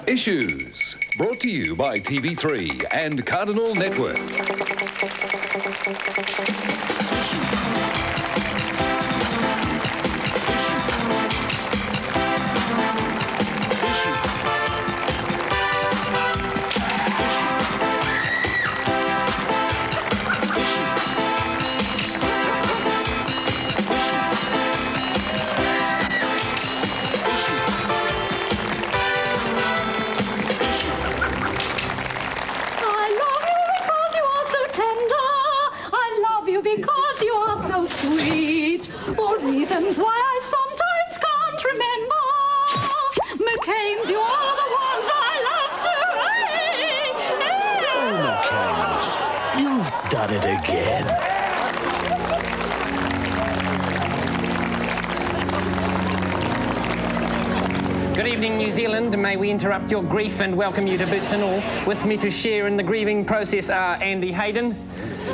Issues, brought to you by TV3 and Cardinal Network. Because you are so sweet, for reasons why I sometimes can't remember. McCain's, you are the ones I love to ring. Oh, McCain's, you've done it again. Good evening, New Zealand. May we interrupt your grief and welcome you to Boots and All. With me to share in the grieving process are Andy Hayden,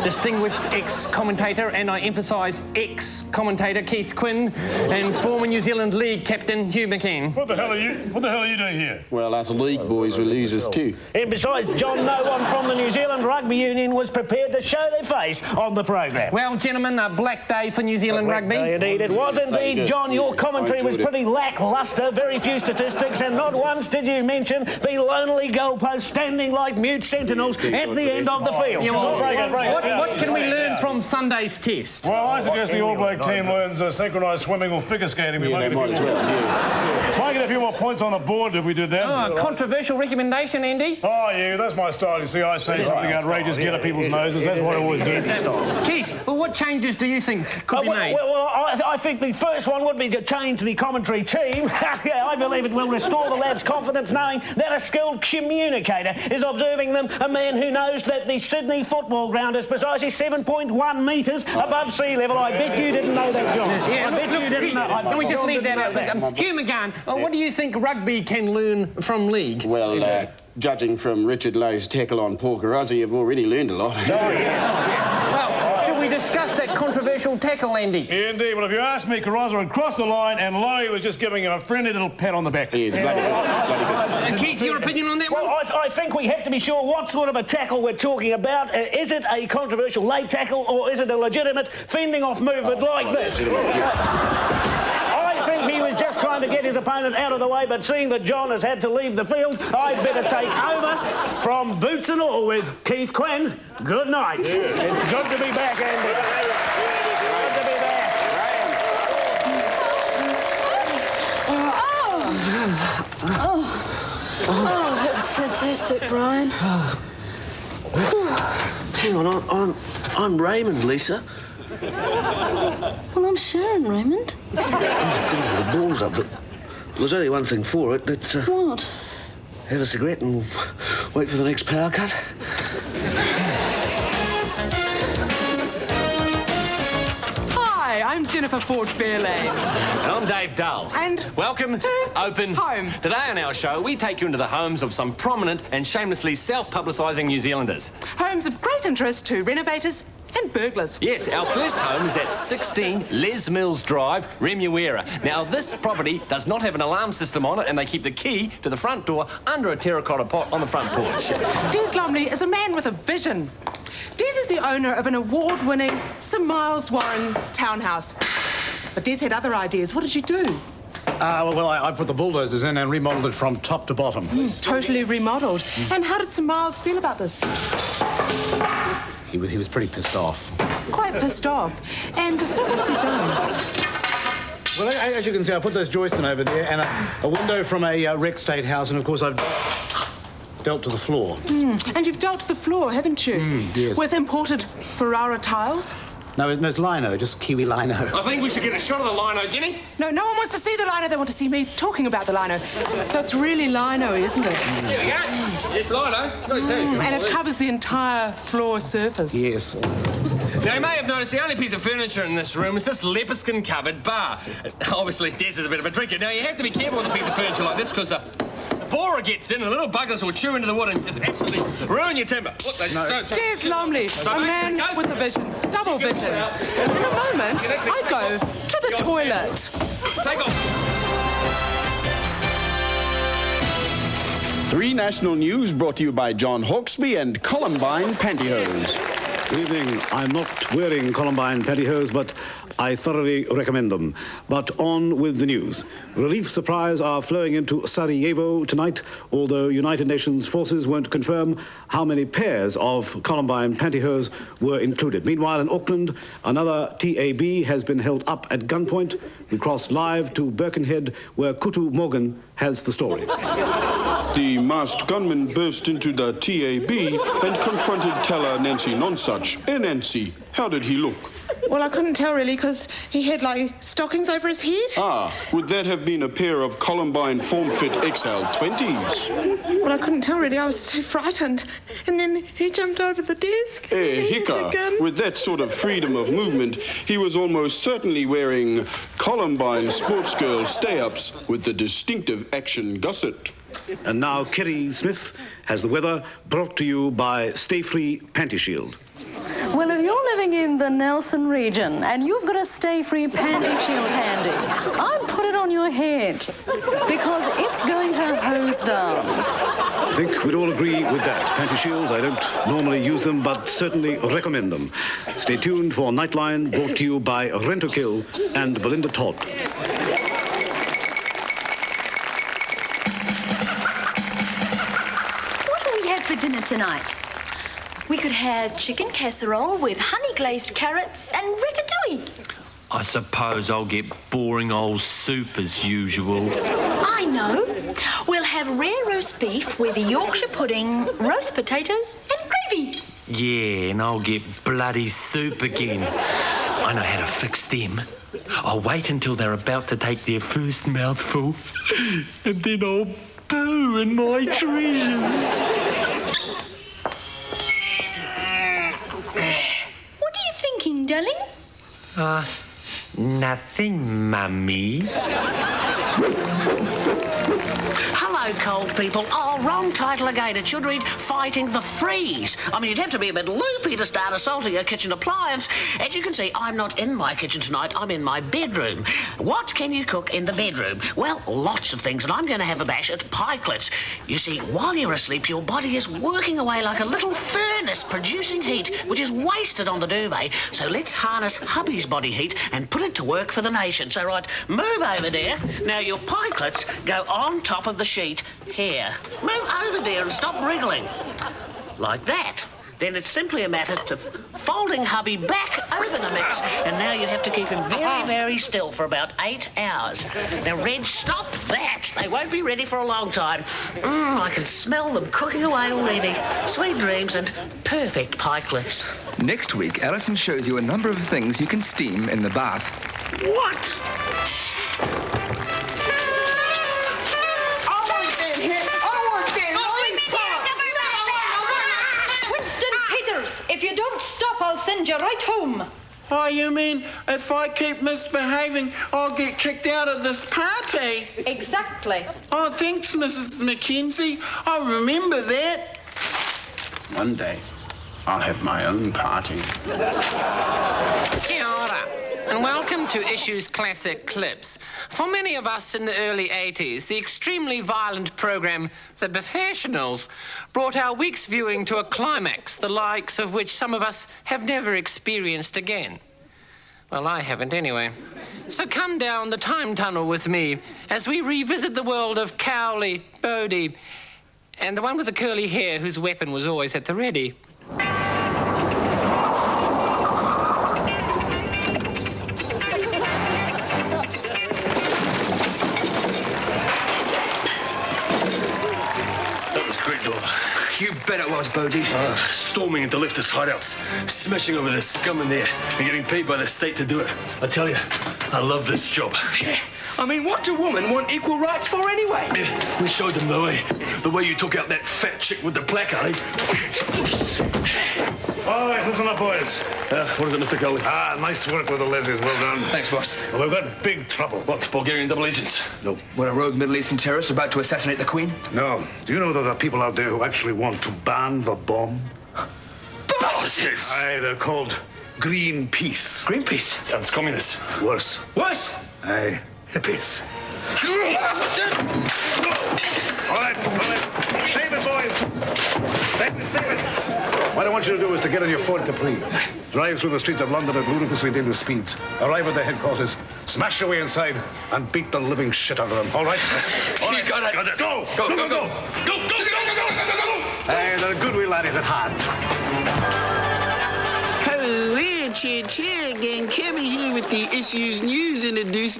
distinguished ex-commentator, and I emphasise ex-commentator Keith Quinn, and former New Zealand League captain Hugh McCann. What the hell are you doing here? Well, as League boys, we're losers too. And besides, John, no one from the New Zealand Rugby Union was prepared to show their face on the programme. Well, gentlemen, a black day for New Zealand rugby. Indeed, it was indeed. John, your commentary was pretty lacklustre, very few statistics, and not once did you mention the lonely goalposts standing like mute sentinels at the end of the field. Yeah, well, what can we learn from Sunday's test? Well, I suggest the All Black team learns synchronised swimming or figure skating. We might get a few more points on the board if we did that. Oh, a controversial recommendation, Andy. Oh, yeah, that's my style. You see, I say something outrageous, get at people's noses. That's what I always do. Keith, well, what changes do you think could be made? Well, I think the first one would be to change the commentary team. I believe it will restore the lads' confidence knowing that a skilled communicator is observing them, a man who knows that the Sydney football ground is precisely 7.1 metres above sea level. I bet you didn't know that, John. Yeah, look, Keith, can we just leave that out? Hugh McGann, what do you think rugby can learn from League? Well, judging from Richard Lowe's tackle on Paul Carozzi, you've already learned a lot. Well, should we discuss that controversial tackle, Andy? Yeah, indeed. Well, if you ask me, Carozzi had crossed the line and Lowe was just giving him a friendly little pat on the back. Yes, bloody good. Keith, your opinion on that one? Well, I think we have to be sure what sort of a tackle we're talking about. Is it a controversial late tackle or is it a legitimate fending off movement like this? I think he was just trying to get his opponent out of the way, but seeing that John has had to leave the field, I'd better take over from Boots and All with Keith Quinn. Good night. Yeah. It's good to be back, Andy. Good to be back. Oh, that was fantastic, Brian. Hang on, I'm Raymond, Lisa. Well, I'm Sharon, Raymond. The ball's up. There's only one thing for it. Let's What? have a cigarette and wait for the next power cut. Hi, I'm Jennifer Ford Fairlane. And I'm Dave Dull. And welcome to Open Home. Today on our show, we take you into the homes of some prominent and shamelessly self-publicising New Zealanders. Homes of great interest to renovators and burglars. Yes, our first home is at 16 Les Mills Drive, Remuera. Now, this property does not have an alarm system on it, and they keep the key to the front door under a terracotta pot on the front porch. Des Lumley is a man with a vision. Des is the owner of an award-winning Sir Miles Warren townhouse. But Des had other ideas. What did you do? Well, I put the bulldozers in and remodelled it from top to bottom. Totally remodelled. And how did Sir Miles feel about this? He was pretty pissed off. Quite pissed off. And so what have you done? Well, as you can see, I put those joists in over there and a window from a wrecked state house, and of course I've dealt to the floor. And you've dealt to the floor, haven't you? Yes. With imported Ferrara tiles? No, it's lino, just Kiwi lino. I think we should get a shot of the lino, Jenny. No, no one wants to see the lino. They want to see me talking about the lino. So it's really lino, isn't it? There we go. It's lino. It's good too. And it covers the entire floor surface. Yes. Now, you may have noticed the only piece of furniture in this room is this leopard skin-covered bar. Obviously, Des is a bit of a drinker. Now, you have to be careful with a piece of furniture like this because the borer gets in and the little buggers will chew into the wood and just absolutely ruin your timber. Look, they Des Lumley, a man with a vision, double vision. In a moment, I go to the toilet. Take off. 3 national news brought to you by John Hawksby and Columbine Pantyhose. Good evening. I'm not wearing Columbine pantyhose, but I thoroughly recommend them. But on with the news. Relief supplies are flowing into Sarajevo tonight, although United Nations forces won't confirm how many pairs of Columbine pantyhose were included. Meanwhile, in Auckland, another TAB has been held up at gunpoint. We cross live to Birkenhead, where Kutu Morgan has the story. The masked gunman burst into the TAB and confronted teller Nancy Nonsuch. Hey, Nancy, how did he look? Well, I couldn't tell really because he had like stockings over his head. Ah, would that have been a pair of Columbine Form-Fit XL20s? Well, I couldn't tell really. I was so frightened. And then he jumped over the desk. Hey, Hicka, with that sort of freedom of movement, he was almost certainly wearing Columbine sports girl stay-ups with the distinctive action gusset. And now Kerry Smith has the weather, brought to you by Stay Free Panty Shield. Well, if you're living in the Nelson region and you've got a stay-free panty shield handy, I'd put it on your head because it's going to hose down. I think we'd all agree with that. Panty shields, I don't normally use them, but certainly recommend them. Stay tuned for Nightline, brought to you by Rent-A-Kill and Belinda Todd. What do we have for dinner tonight? We could have chicken casserole with honey-glazed carrots and ratatouille. I suppose I'll get boring old soup as usual. I know. We'll have rare roast beef with Yorkshire pudding, roast potatoes and gravy. Yeah, and I'll get bloody soup again. I know how to fix them. I'll wait until they're about to take their first mouthful, and then I'll poo in my treasures. What are you thinking, darling? Nothing, Mummy. Hello, cold people. Oh, wrong title again. It should read Fighting the Freeze. I mean, you'd have to be a bit loopy to start assaulting a kitchen appliance. As you can see, I'm not in my kitchen tonight. I'm in my bedroom. What can you cook in the bedroom? Well, lots of things, and I'm going to have a bash at pikelets. You see, while you're asleep, your body is working away like a little furnace, producing heat, which is wasted on the duvet. So let's harness hubby's body heat and put it to work for the nation. So, right, move over there. Now, your pikelets go on top of the sheet here. Move over there and stop wriggling. Like that. Then it's simply a matter of folding hubby back over the mix, and now you have to keep him very, very still for about 8 hours. Now, Reg, stop that. They won't be ready for a long time. I can smell them cooking away already. Sweet dreams and perfect pikelets. Next week, Alison shows you a number of things you can steam in the bath. What? If you don't stop, I'll send you right home. Oh, you mean if I keep misbehaving, I'll get kicked out of this party? Exactly. Oh, thanks, Mrs. Mackenzie. I remember that. One day, I'll have my own party. Kia ora, and welcome to Issues Classic Clips. For many of us in the early 80s, the extremely violent program The Professionals brought our week's viewing to a climax, the likes of which some of us have never experienced again. Well, I haven't anyway. So come down the time tunnel with me as we revisit the world of Cowley, Bodie, and the one with the curly hair whose weapon was always at the ready. You bet it was, Bodie. Storming into leftist hideouts, smashing over the scum in there, and getting paid by the state to do it. I tell you, I love this job. Yeah. I mean, what do women want equal rights for anyway? Yeah, we showed them the way you took out that fat chick with the placard, eh? All right, listen up, boys. What is it, Mr. Cowley? Nice work with the Leslies. Well done. Thanks, boss. Well, we've got big trouble. What, Bulgarian double agents? No. What, a rogue Middle Eastern terrorist about to assassinate the Queen? No. Do you know that there are people out there who actually want to ban the bomb? Bastards! Aye, they're called Greenpeace. Greenpeace? Sounds communist. Worse. Worse? Aye, hippies. All right. Save it, boys. Save it. What I want you to do is to get on your Ford Capri. Drive through the streets of London at ludicrously dangerous speeds. Arrive at their headquarters, smash your way inside, and beat the living shit out of them. All right? All right. Got it. Go. Hey, they're good wee laddies at heart. Hello, cheer, gang. Kerry here with the Issues News and the deuce.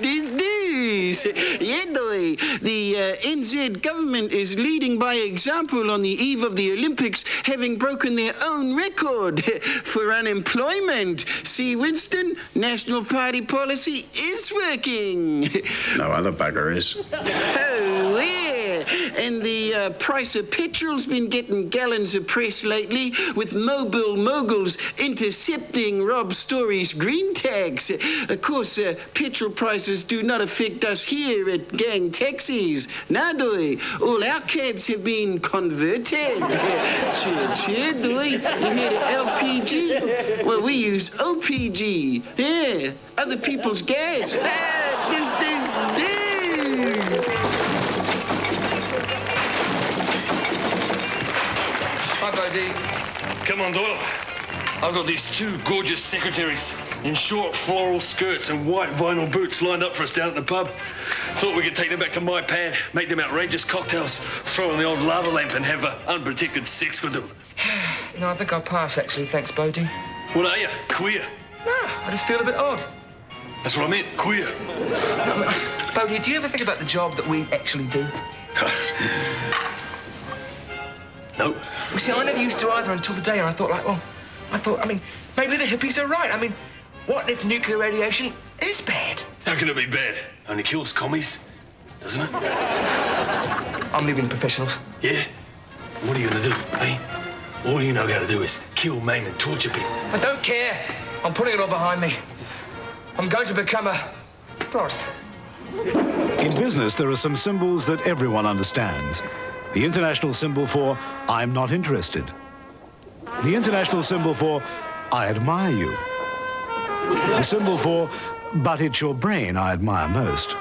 Yeah, doy. The NZ government is leading by example on the eve of the Olympics, having broken their own record for unemployment. See, Winston, National Party policy is working. No other bugger is. Oh, yeah. And the price of petrol's been getting gallons of press lately, with mobile moguls intercepting Rob Story's green tags. Of course, petrol prices do not affect us here at Gang Taxis. Nadoy, all our cabs have been converted. Cheer, doy. You heard of LPG? Well, we use OPG. Yeah, other people's gas. Deuce. Hi, Bodie. Come on, Doyle. I've got these two gorgeous secretaries in short floral skirts and white vinyl boots lined up for us down at the pub. Thought we could take them back to my pad, make them outrageous cocktails, throw on the old lava lamp and have unprotected sex with them. No, I think I'll pass, actually. Thanks, Bodie. What are you? Queer? No, I just feel a bit odd. That's what I meant, queer. No, Bodie, do you ever think about the job that we actually do? No. Well, see, I never used to either until the day, and I thought, maybe the hippies are right. I mean, what if nuclear radiation is bad? How can it be bad? Only kills commies, doesn't it? I'm leaving the professionals. Yeah? What are you going to do, eh? All you know how to do is kill, maim and torture people. I don't care. I'm putting it all behind me. I'm going to become a florist. In business, there are some symbols that everyone understands. The international symbol for I'm not interested. The international symbol for I admire you. The symbol for but it's your brain I admire most.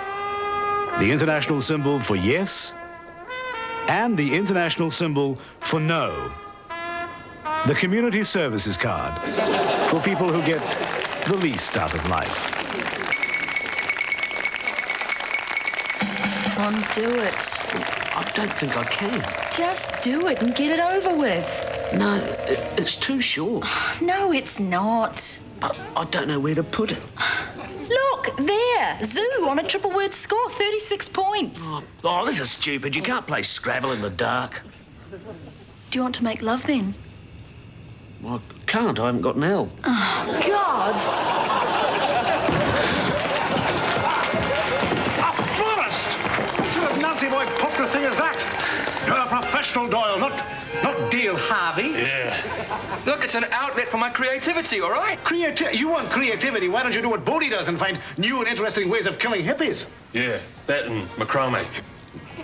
The international symbol for yes. And the international symbol for no. The community services card for people who get the least out of life. Come on, do it. I don't think I can. Just do it and get it over with. No, it's too short. No, it's not. But I don't know where to put it. Look, there. Zoo on a triple word score, 36 points. Oh, this is stupid. You can't play Scrabble in the dark. Do you want to make love then? I can't. I haven't got an L. Oh, God. What sort of Nazi boy poker thing is that? You're a professional, Doyle, not Dale Harvey. Yeah. Look, it's an outlet for my creativity, all right? You want creativity? Why don't you do what Bodie does and find new and interesting ways of killing hippies? Yeah, that and macrame.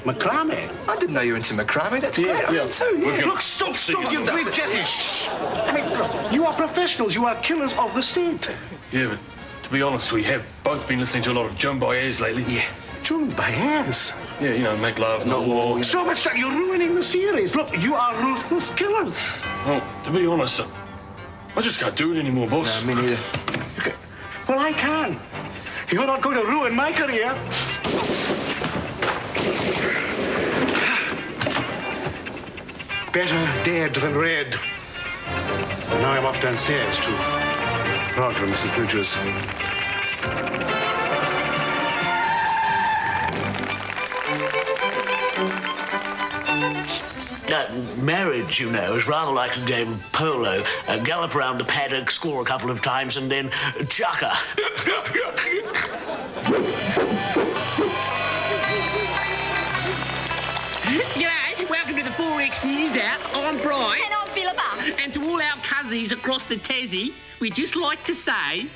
Macrame? I didn't know you were into macrame. That's great. I am too, yeah. Look, stop, you great Jesse. Shh. I mean, look, you are professionals. You are killers of the state. Yeah, but to be honest, we have both been listening to a lot of Joan Baez lately. Yeah. Joan Baez? Yeah, you know, make love, not war. Stop it, you're ruining the series. Look, you are ruthless killers. Well, to be honest, I just can't do it anymore, boss. No, me neither. Okay. Well, I can. You're not going to ruin my career. Better dead than red. And now I'm off downstairs to Roger and Mrs. Bridges. Marriage, you know, is rather like a game of polo. Gallop around the paddock, score a couple of times, and then chucker. G'day, welcome to the 4X News App. I'm Bright. And I'm Philippa. And to all our cousins across the Tassie, we'd just like to say...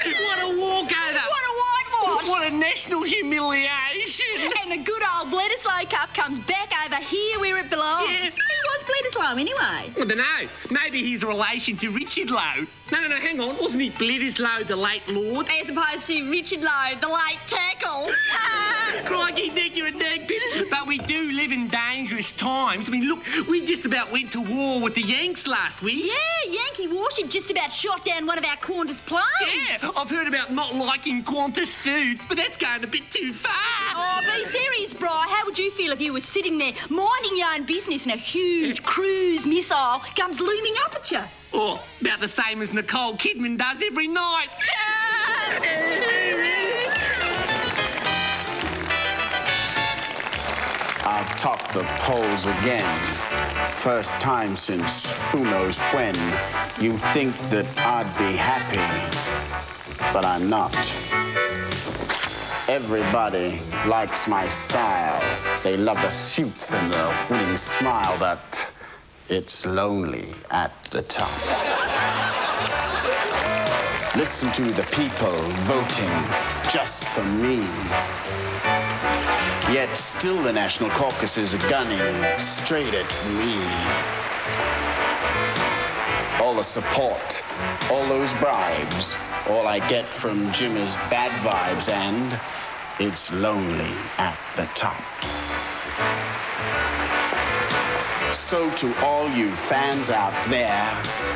What a walkover! What a whitewash! What a national humiliation! And the good old Bledisloe Cup comes back over here where it belongs. Yes. Who was Bledisloe? from, anyway? I don't know. Maybe he's a relation to Richard Lowe. No, hang on. Wasn't he Bledisloe, the late lord? As opposed to Richard Lowe, the late tackle. Crikey, Nick, you're a nag pit. But we do live in dangerous times. I mean, look, we just about went to war with the Yanks last week. Yeah, Yankee warship just about shot down one of our Qantas planes. Yeah, I've heard about not liking Qantas food, but that's going a bit too far. Oh, be serious, Bri. How would you feel if you were sitting there minding your own business and a huge cruise missile comes looming up at you? Oh, about the same as Nicole Kidman does every night. I've topped the polls again. First time since who knows when. You think that I'd be happy, but I'm not. Everybody likes my style. They love the suits and the winning smile, but it's lonely at the top. Listen to the people voting just for me. Yet still the National Caucus is gunning straight at me. All the support, all those bribes, all I get from Jim is bad vibes, and it's lonely at the top. So to all you fans out there,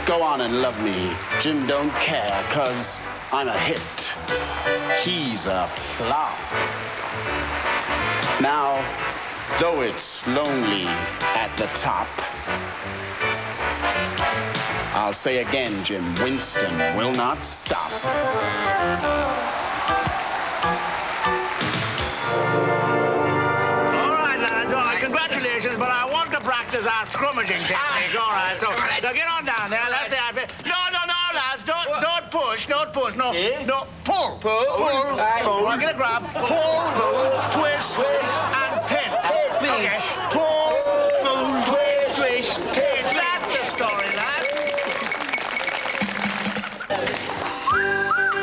go on and love me. Jim don't care, 'cause I'm a hit. He's a flop. Now, though it's lonely at the top, I'll say again, Jim Winston will not stop. All right, lads, all right, congratulations, but I want to practice our scrummaging technique, all right? So, now get on down there, let's say No, lads, don't push, no, no, pull. Pull, get a grab, pull, twist, and pin. Okay, pull, twist, pin. That's the story, lads.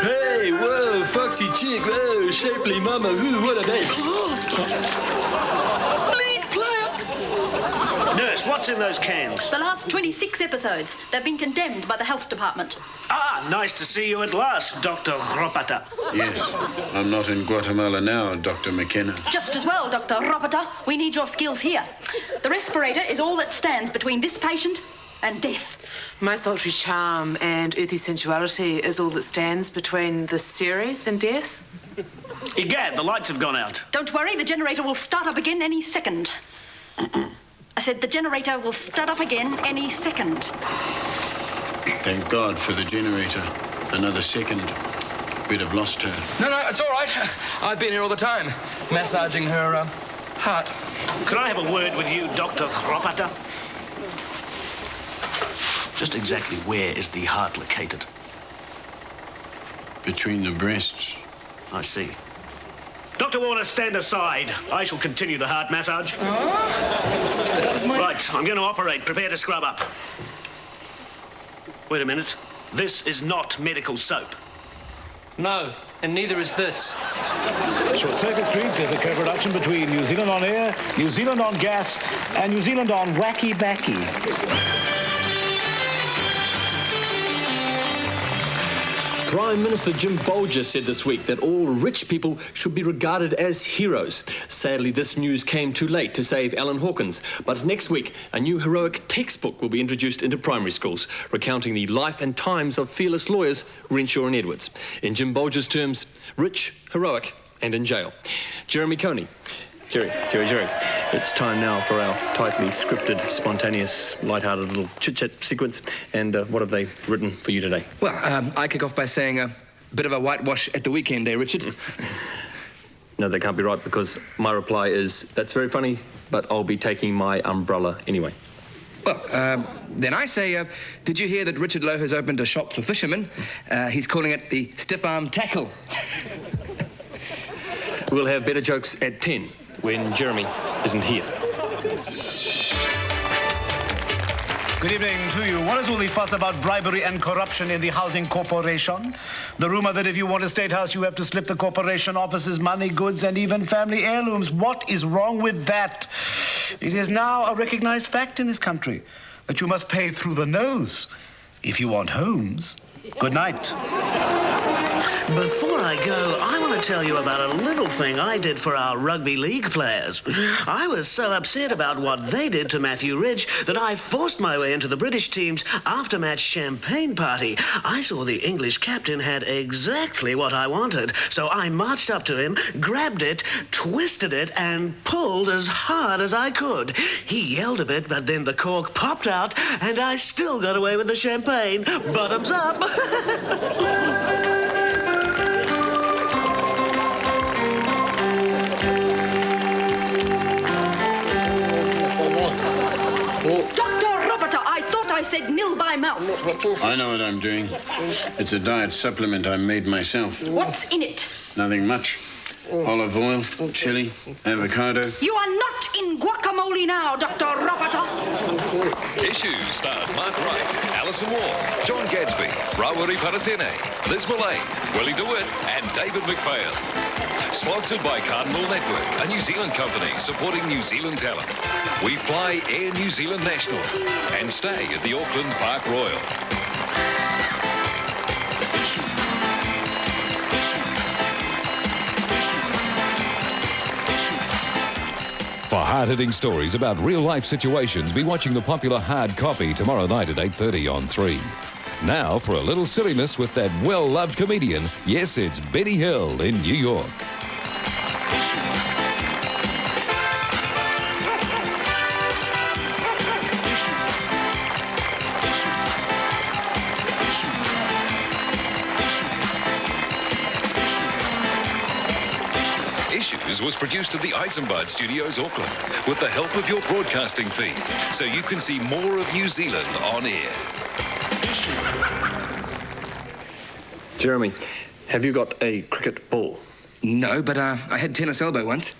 Hey, whoa, foxy chick, whoa, shapely mama, ooh, what a babe. Nurse, what's in those cans? The last 26 episodes. They've been condemned by the health department. Ah, nice to see you at last, Dr. Ropata. Yes, I'm not in Guatemala now, Dr. McKenna. Just as well, Dr. Ropata. We need your skills here. The respirator is all that stands between this patient and death. My sultry charm and earthy sensuality is all that stands between the series and death. Egad, the lights have gone out. Don't worry, the generator will start up again any second. I said the generator will start up again any second. Thank God for the generator. Another second, we'd have lost her. No, it's all right. I've been here all the time, massaging her heart. Could I have a word with you, Dr. Ropata? Just exactly where is the heart located? Between the breasts. I see. Dr. Warner, stand aside. I shall continue the heart massage. That was my... Right, I'm going to operate. Prepare to scrub up. Wait a minute. This is not medical soap. No, and neither is this. Shortland Street is a co-production between New Zealand On Air, New Zealand On Gas, and New Zealand On Wacky Backy. Prime Minister Jim Bolger said this week that all rich people should be regarded as heroes. Sadly, this news came too late to save Alan Hawkins. But next week, a new heroic textbook will be introduced into primary schools, recounting the life and times of fearless lawyers Renshaw and Edwards. In Jim Bolger's terms, rich, heroic, and in jail. Jeremy Coney. Jerry. It's time now for our tightly scripted, spontaneous, light-hearted little chit-chat sequence. And what have they written for you today? Well, I kick off by saying a bit of a whitewash at the weekend, Richard? No, that can't be right, because my reply is, that's very funny, but I'll be taking my umbrella anyway. Well, then I say, did you hear that Richard Lowe has opened a shop for fishermen? He's calling it the Stiff Arm Tackle. We'll have better jokes at 10. When Jeremy isn't here. Good evening to you. What is all the fuss about bribery and corruption in the housing corporation? The rumor that if you want a state house, you have to slip the corporation offices money, goods, and even family heirlooms. What is wrong with that? It is now a recognized fact in this country that you must pay through the nose if you want homes. Good night. Before I go, I want to tell you about a little thing I did for our rugby league players. I was so upset about what they did to Matthew Ridge that I forced my way into the British team's after-match champagne party. I saw the English captain had exactly what I wanted, so I marched up to him, grabbed it, twisted it, and pulled as hard as I could. He yelled a bit, but then the cork popped out, and I still got away with the champagne. Bottoms up. Dr. Roberta, I thought I said nil by mouth. I know what I'm doing. It's a diet supplement I made myself. What's in it? Nothing much. Olive oil, chili, avocado. You are not in guacamole now, Dr. Roberta. Issues starred Mark Wright, Alison Holst, John Gadsby, Rawiri Paratene, Liz Mullane, Willy and David McPhail. Sponsored by Cardinal Network, a New Zealand company supporting New Zealand talent. We fly Air New Zealand National and stay at the Auckland Park Royal. For hard-hitting stories about real-life situations, be watching the popular Hard Copy tomorrow night at 8:30 on 3. Now for a little silliness with that well-loved comedian. Yes, it's Benny Hill in New York. Issues was produced at the Eisenbahn Studios, Auckland, with the help of your broadcasting fee, so you can see more of New Zealand on air. Jeremy, have you got a cricket ball? No, but I had tennis elbow once.